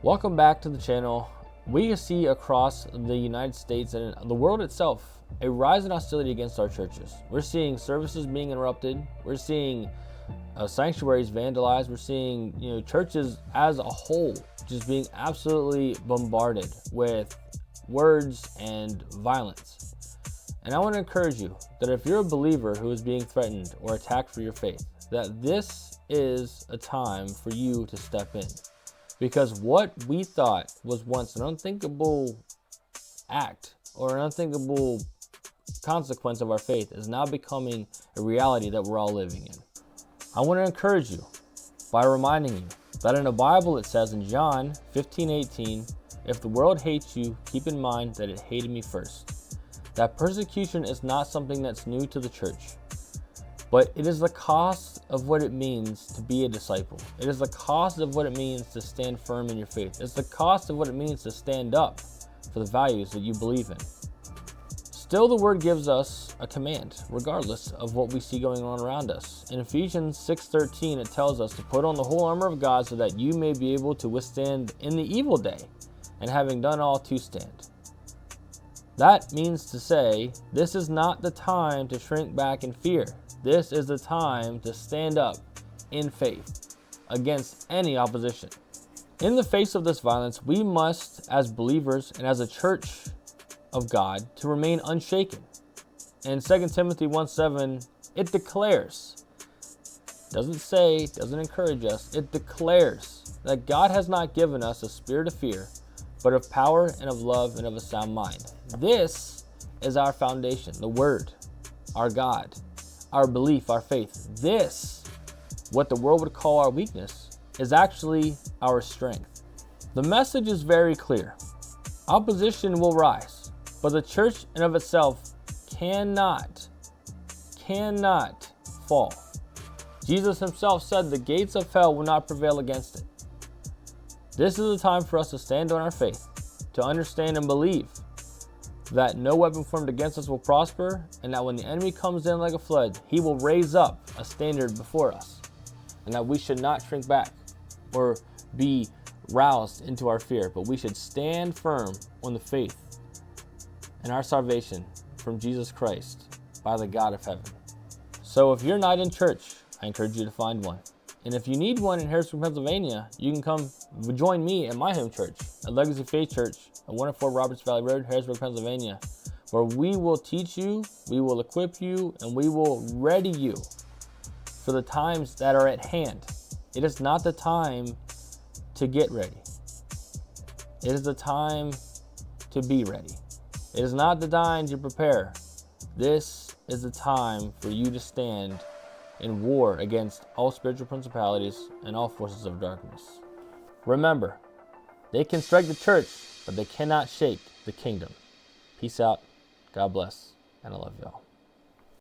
Welcome back to the channel. We see across the United States and the world itself a rise in hostility against our churches. We're seeing services being interrupted. We're seeing sanctuaries vandalized. We're seeing churches as a whole just being absolutely bombarded with words and violence. And I want to encourage you that if you're a believer who is being threatened or attacked for your faith, that this is a time for you to step in. Because what we thought was once an unthinkable act or an unthinkable consequence of our faith is now becoming a reality that we're all living in. I want to encourage you by reminding you that in the Bible it says in John 15:18, if the world hates you, keep in mind that it hated me first. That persecution is not something that's new to the church, but it is the cost of what it means to be a disciple. It is the cost of what it means to stand firm in your faith. It's the cost of what it means to stand up for the values that you believe in. Still, the word gives us a command, regardless of what we see going on around us. In Ephesians 6:13, it tells us to put on the whole armor of God so that you may be able to withstand in the evil day, and having done all to stand. That means to say, this is not the time to shrink back in fear. This is the time to stand up in faith against any opposition. In the face of this violence, we must, as believers and as a church of God, to remain unshaken. In 2 Timothy 1:7, it declares, doesn't say, doesn't encourage us, it declares that God has not given us a spirit of fear, but of power and of love and of a sound mind. This is our foundation, the Word, our God, our belief, our faith. This, what the world would call our weakness, is actually our strength. The message is very clear. Opposition will rise, but the church in of itself cannot fall. Jesus himself said the gates of hell will not prevail against it. This is the time for us to stand on our faith, to understand and believe that no weapon formed against us will prosper, and that when the enemy comes in like a flood, he will raise up a standard before us, and that we should not shrink back or be roused into our fear, but we should stand firm on the faith and our salvation from Jesus Christ by the God of heaven. So if you're not in church, I encourage you to find one. And if you need one in Harrisburg, Pennsylvania, you can come join me at my home church, at Legacy Faith Church, at 104 Roberts Valley Road, Harrisburg, Pennsylvania, where we will teach you, we will equip you, and we will ready you for the times that are at hand. It is not the time to get ready. It is the time to be ready. It is not the time to prepare. This is the time for you to stand in war against all spiritual principalities and all forces of darkness. Remember, they can strike the church, but they cannot shake the kingdom. Peace out, God bless, and I love y'all.